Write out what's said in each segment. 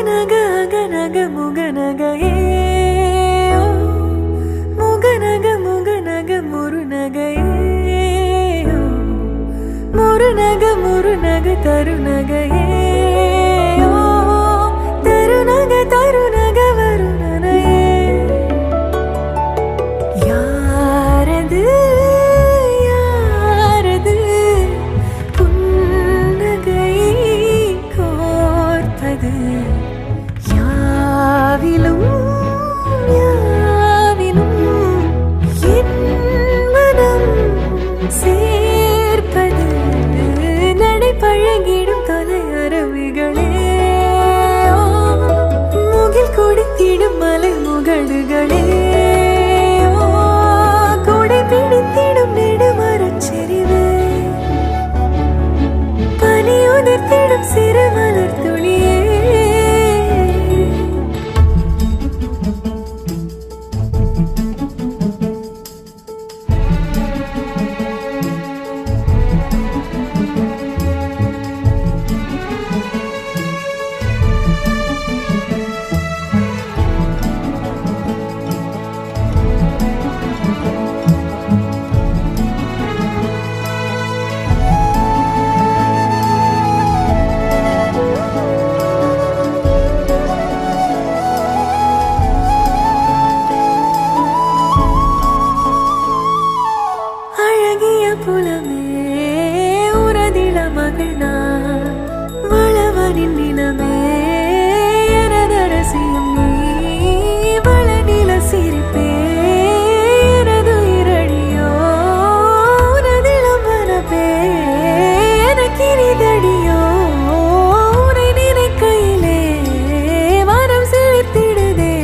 முகநக அகநக முகநகையே முகநக முகநக முருநகையே முருநக முருநக தருநகையே தருநக தருநக வருணனையே யாரது யாரது புன்னகை கோர்ப்பது யாவிலும் யாவிலும் என் மனம் சேர்ப்பது நடை பழகிடும் தொலை அரவிகளே முகில் கொடுத்திடும் மலை முகடுகளே கொடை பிடித்திடும் நெடுமரச் செறிவே பனி உதிர்த்திடும் சிறு மலர் துளியே புலமே உரதில மகிழ்நா வளவனின் நிலமே எனதரசியும் நீ வளநில சிரிப்பே எனது இரடியோ உனதிலம் மனப்பே எனக்கினிதடியோ உனை நினைக்கையிலே மனம் சிலிர்த்திடுதே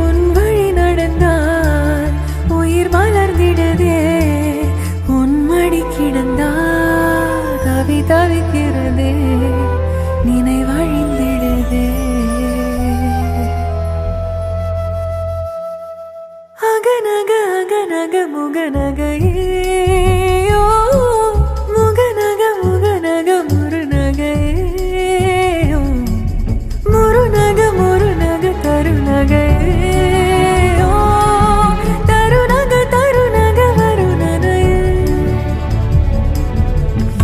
உன் வழி நடந்தால் உயிர் மலர்ந்திடுதே கிடந்தால் தவி தவிக்கிறதே நினைவழிந்திடுதே அகநக அகநக முகநகையே முகநக முகநக முருநகையே முருநக முருநக தருநகையே தருநக தருநக வருணனையே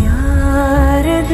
யாரது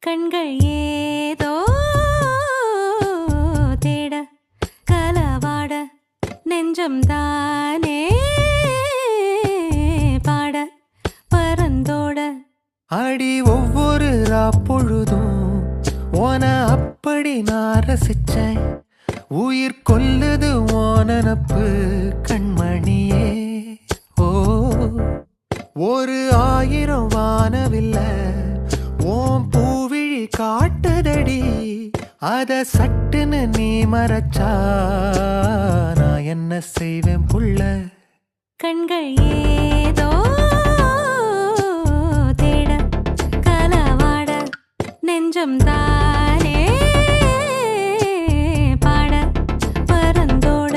கண்கள் ஏதோ தேட கலவாட நெஞ்சம் தானே பாட பரந்தோட அடி ஒவ்வொரு பொழுதும் ஓன அப்படி நான் ரசிச்சேன். உயிர் கொல்லுது ஓனப்பு கண்மணியே. ஓ ஒரு 1000 வானவில்ல ஓம் பூவிழி காட்டுதடி. அத சட்டுன்னு நீ மறைச்சா நான் என்ன செய்வேன் புள்ள. கண்கள் ஏதோ தேட கலவாட நெஞ்சம் தானே பாட பரந்தோட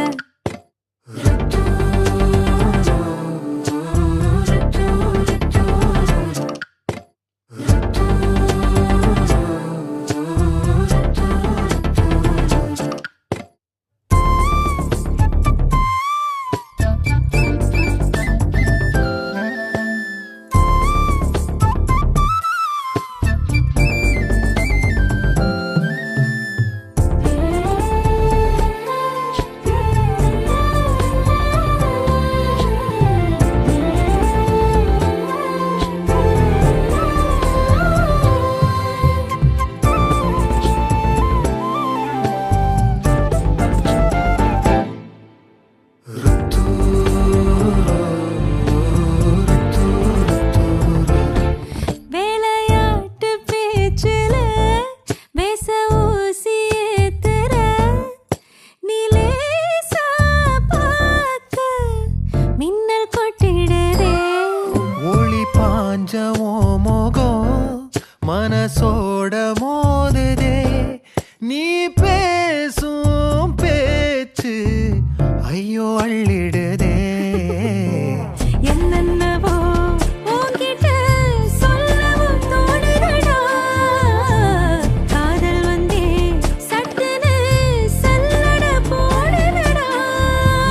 மனசோட மோதுதே நீ பேசும் பேச்சு ஐயோ அள்ளிடுதே. என்னென்னவோ உன்கிட்ட சொல்லவும் தோணுதடா. காதல் வந்தே சட்டுன்னு சல்லட போடுதடா.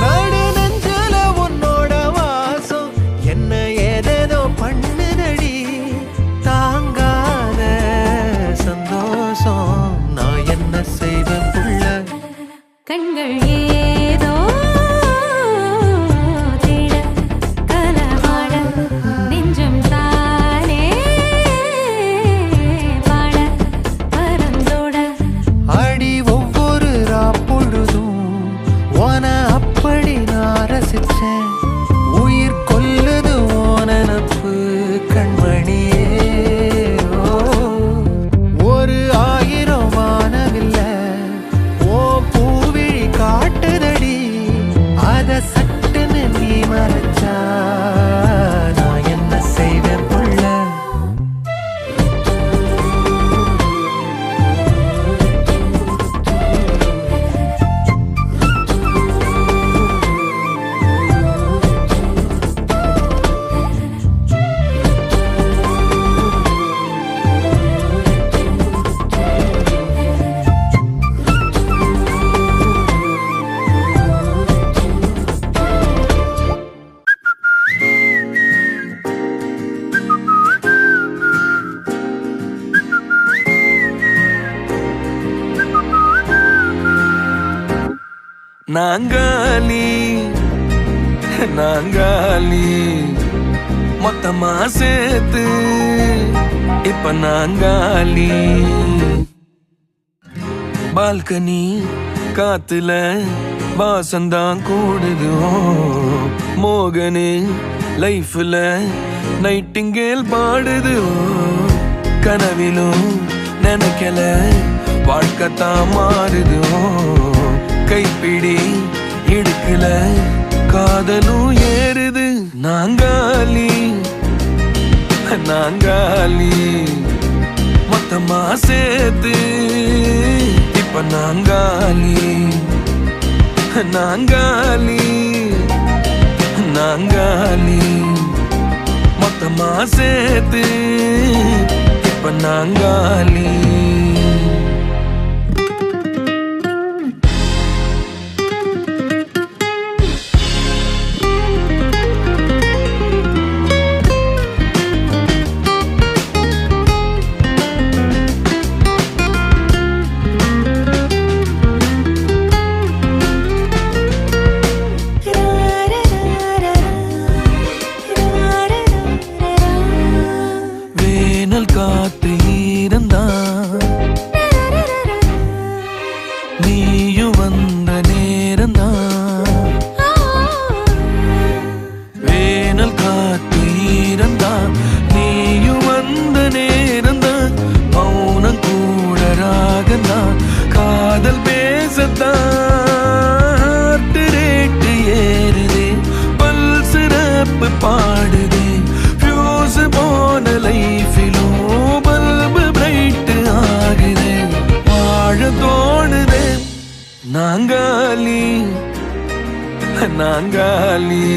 நாடு நெஞ்சல உன்னோட வாசம் என்ன ஏதேதோ பண்ணுதடி. தாங்காத சந்தோஷம் நான் என்ன செய்வேன் புள்ள. கண்கள் ஏதோ தேட கலவாட நெஞ்சம் தானே பாட பரந்தோட அடி ஒவ்வொரு பொழுதும் ஓன அப்படி நான் ரசிச்சேன். உயிர் கொல்லுது ஓனப்பு கண் கண்மணியே. ஓ, ஒரு 1000 வானவில்ல ஓ பூவிழி காட்டுதடி, அத சட்டுன்னு நீ மறைச்சா நான் என்ன செய்வேன் புள்ள. நாங்காலி நாங்காலி மொத்தமா சேர்த்து இப்ப நாங்காலி. பால்கனி காத்துல வாசந்தான் கூடுது. மோகனே லைஃப்ல நைட்டிங்கேல் பாடுது. கனவிலும் நினைக்கல வாழ்க்கைத்தான் மாறுது. கைப்பிடி இடுக்கல காதலும் ஏறுது. நாங்காலி நாங்காலி மொத்தமா சேர்த்து இப்ப நாங்காலி. நாங்காலி நாங்காலி மொத்தமா சேர்த்து இப்ப நாங்காலி. காத்து இருந்தா நீயும் வந்த நேரந்தா. வேனல் காத்து இருந்தா நீயும் வந்த நேரந்தா. மௌனம் கூட ராகந்தா காதல் பேசத்தான். ரேட்டு ஏறுதே பல்ஸ் ரப்பு பாடுதே. ஃபியூஸ் போன லைஃபிலும் பல்பு பிரைட் ஆகுதே. வாழ தோணுதே. நாங்காலி நாங்காலி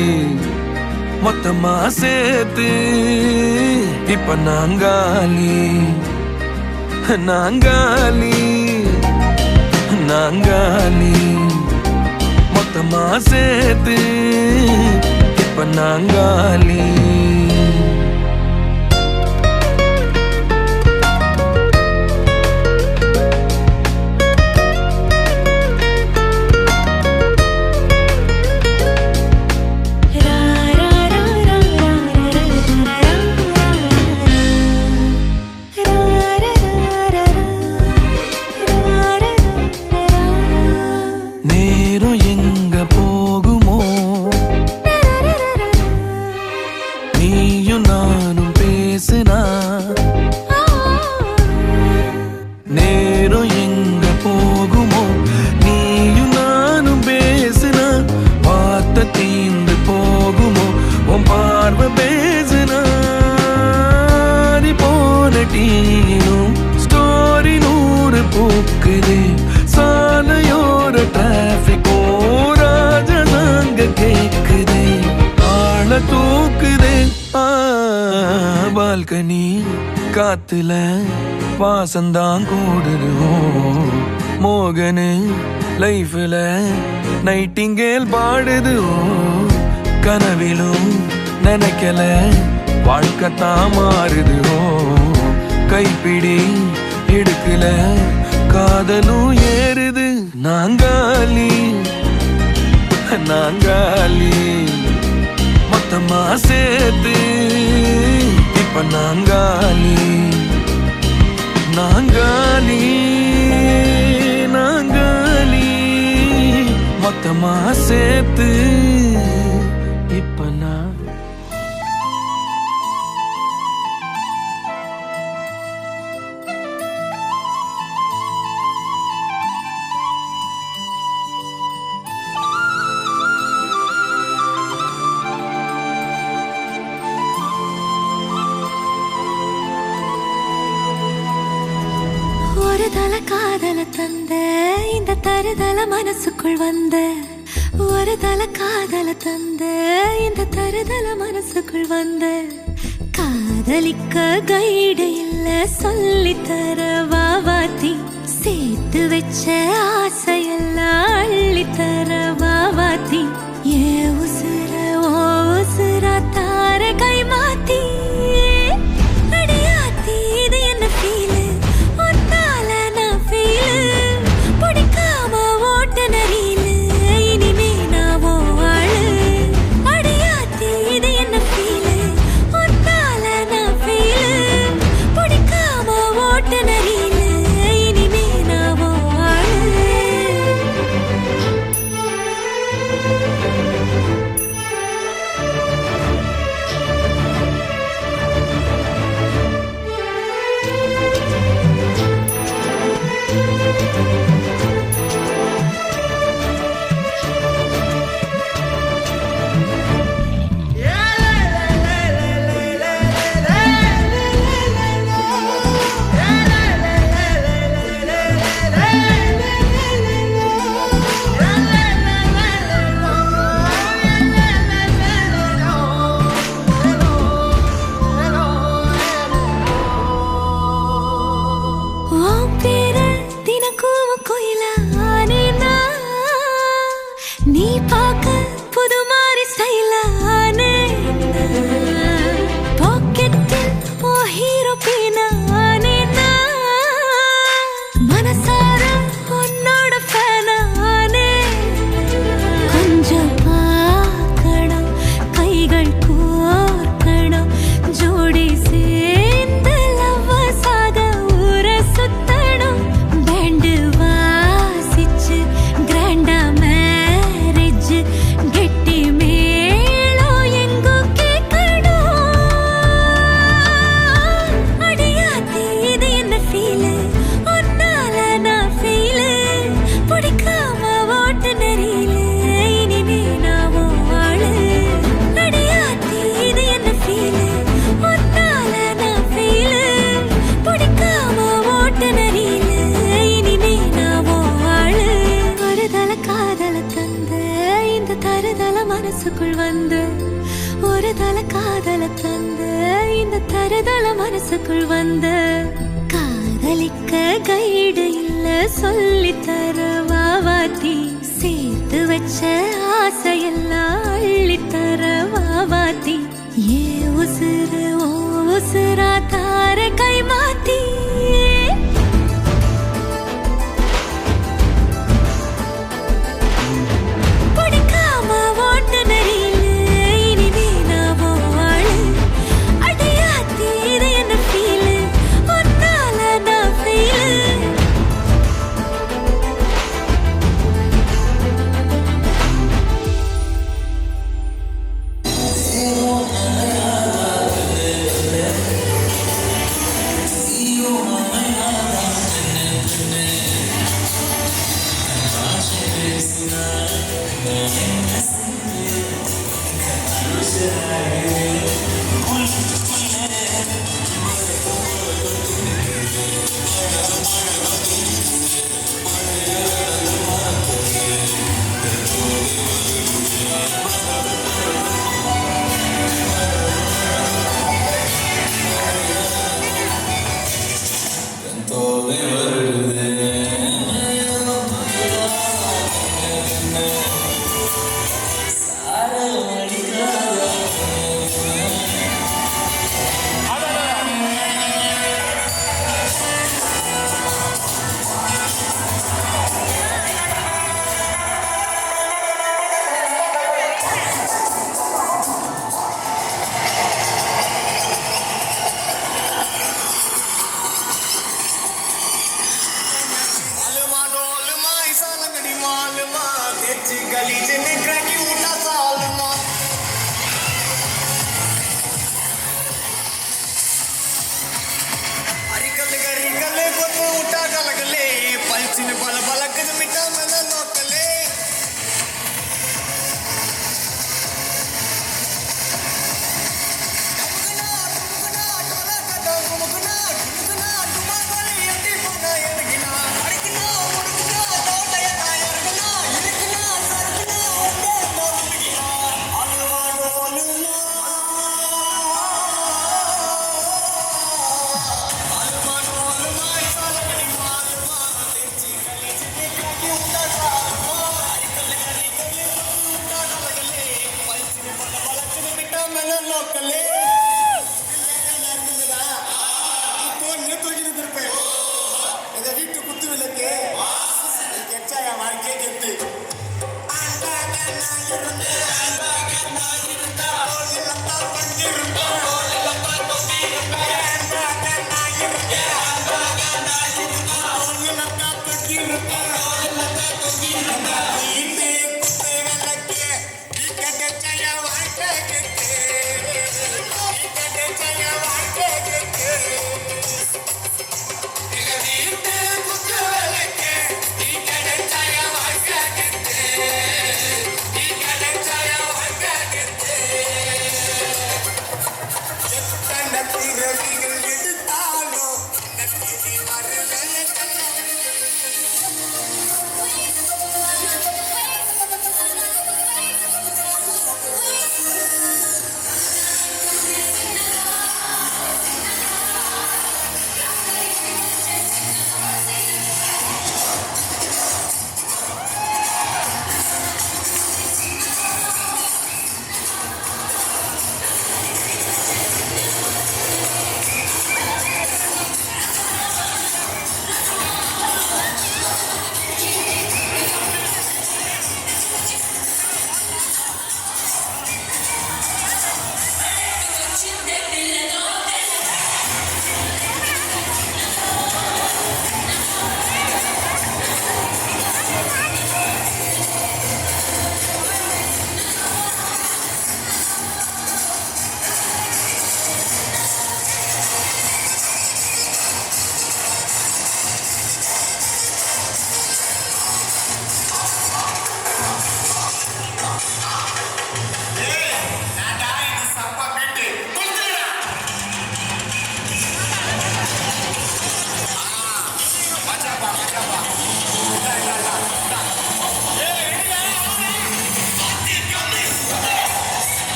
மொத்தமா சேர்த்து இப்ப நாங்காலி. நாங்காலி நாங்காலி மொத்தமா சேர்த்து இப்ப நாங்காலி. நேரம் எங்க போகுமோ நீயும் நானும் பேசினா. நேரம் எங்க போகுமோ நீயும் நானும் பேசினா. பார்த்த தீந்து போகுமோ உன் பார்வை பேசினா. போன டீனும் ஸ்டோரி 100 பூக்குது. சாலையோர டிராபிக் ராஜனாங்க கேக்குதே. ஆள தூக்குதே. பால்கனி காத்துல வாசந்தான் கூடுது. மோகனு லைஃப்ல நைட்டிங்கேல் பாடுது. கனவிலும் நினைக்கல வாழ்க்கைத்தான் மாறுது. கைப்பிடி இடுக்கல காதலும் ஏறுது. நாங்காலி நாங்காலி மொத்தமா சேர்த்து இப்ப நாங்காலி. நாங்காலி நாங்காலி மொத்தமா சேர்த்து இப்ப நான் தல காதல தந்த இந்த தருதல மனசுக்குள் வந்த ஒரு தல காதல தந்த இந்த தருதல மனசுக்குள் வந்த காதலிக்க கைடு இல்ல சொல்லி தர வாவாத்தி சேர்த்து வச்ச ஆசையெல்லாம் அள்ளி தர வாவாத்தி ஏ உசுர ஓ உசுரா தார கை மாத்தி அடியாத்தி இது என்ன ஃபீலு ஒன்னால நான் ஃபீலு பிடிக்காம ஓட்ட நரீலு இனிமே நான் ஓ ஆளு அடியாத்தி இது என்ன ஃபீலு ஒன்னால நான் ஃபீலு பிடிக்காம ஓட்ட நரீலு இனிமே நான் ஓ ஆளு உன் பேர தினக்கும் கோயிலா ஆனேனா நீ பார்க்க புது மாதிரி ஸ்டைலா ஆனேனா பாக்கெட்டில் ஓ ஹீரோ பீனா ஆனேனா மனசார உன்னோட ஃபேனா ஆனேனா கொஞ்சம் பார்க்கணும் கைகள் கோர்க்கணும் ஜோடி சேர்ந்து லவ்வர்ஸாக ஊரை சுத்தணும் பேண்டு வாசிச்சு கிராண்டா மேரேஜ் கெட்டி மேளம் எங்கோ கேட்கணும் அடியாத்தி இது என்ன ஃபீலு ஒன்னால நான் ஃபீலு பிடிக்காம ஓட்டு நெறியில இனிமே நான் ஓ ஆளு அடியாத்தி இது என்ன ஃபீலு ஒன்னால நான் ஃபீலு பிடிக்காம ஓட்டு நெறியில இனிமே நான் ஓ ஆளு ஒரு தல காதல தந்த இந்த தருதல மனசுக்குள் வந்த ஒரு தல காதல தந்த இந்த தருதல மனசுக்குள் வந்த காதலிக்க கைடு இல்ல சொல்லி தர வாவாத்தி சேர்த்து வச்ச ஆசையெல்லாம் அள்ளி தர வாவாத்தி ஏ உசுறு ஓ உசுரா தார கை மாத்தி பிடிக்காம ஓட்ட நெறியில இனிமே நான் ஓ ஆளு அடியாத்தி இது என்ன ஃபீலு ஒன்னால நான் ஃபீலு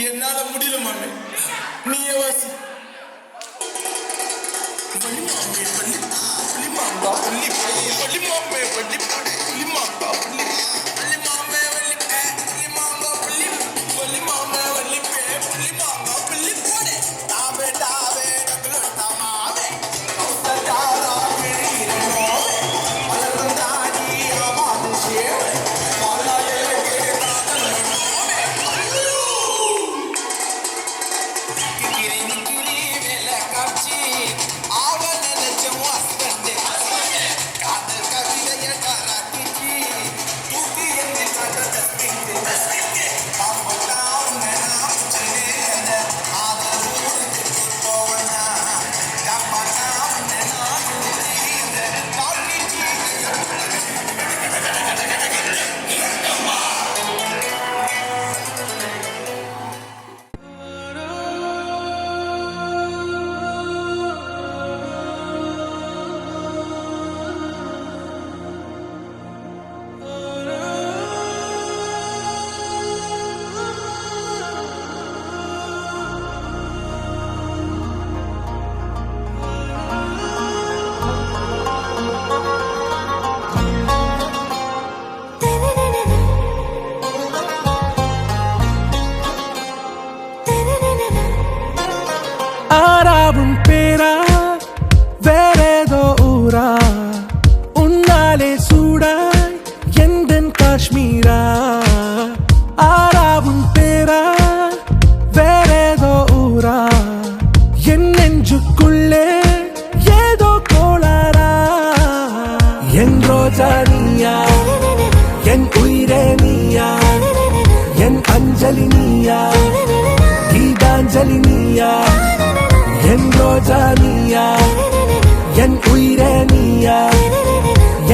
என்னால முடியல மாமே, நீயே வாசி. என் ரோஜா நீயா, என் உயிரே நீயா, என் அஞ்சலி நீயா, கீதாஞ்சலி நீயா, என் ரோஜா நீயா, என் உயிரே நீயா,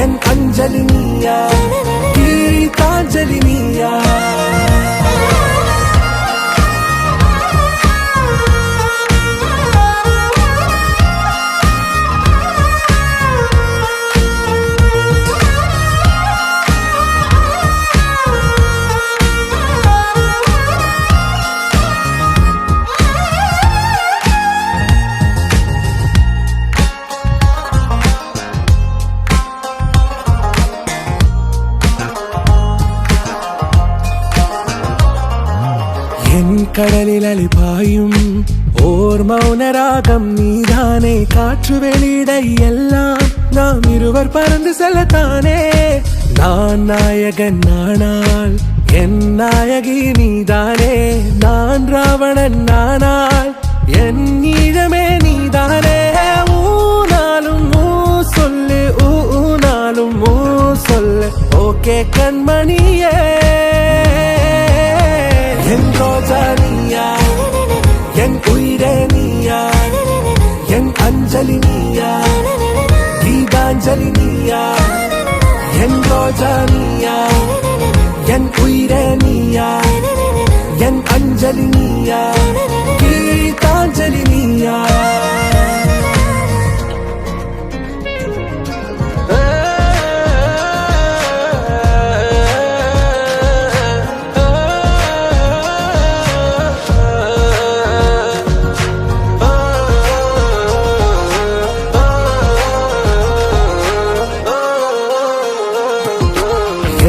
என் அஞ்சலி நீயா, கீதாஞ்சலி நீயா. என் கடலில் அலிபாயும் ஓர் மௌனராகம் நீதானே, காற்று வெளியிட எல்லாம் நாம் இருவர் பறந்து செல்லத்தானே. நான் நாயகன் நானால் என் நாயகி நீதானே, நான் ராவணன் நானால் என் ஈழமே நீதானே. ஊனாலும் ஊ சொல்லு, ஊனாலும் ஊ சொல்லு, ஓகே கண்மணியே. என் ரோஜா நீயா, என் உயிரே நீயா, என் அஞ்சலி நீயா, கீதாஞ்சலி நீயா, என் ரோஜா நீயா, என் உயிரே நீயா, என் அஞ்சலி நீயா, கீதாஞ்சலி நீயா.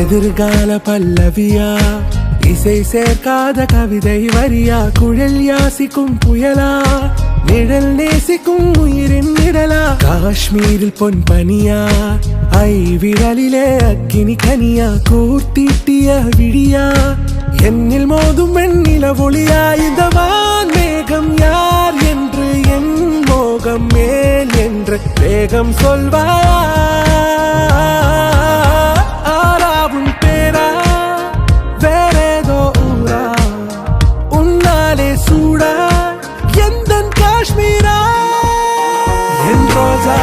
எதிர்கால பல்லவியா, இசை சேர்க்காத கவிதை வரியா, குழல் யாசிக்கும் புயலா, நிழல் நேசிக்கும் உயிரின் நிழலா, காஷ்மீரில் பொன் பனியா, ஐ விரலிலே அக்கினி கனியா, கூர்த்தீட்டிய விழியா, என்னில் மோதும் வெண்ணில ஒளியா. இந்த வான் மேகம் யார் என்று, என் மோகம் மேல் என்று வேகம் சொல்வாயா. ஆராவும் பேரா, வேறேதோ ஊரா, உன்னாலே சூடா எந்தன் காஷ்மீரா. என் ரோஜா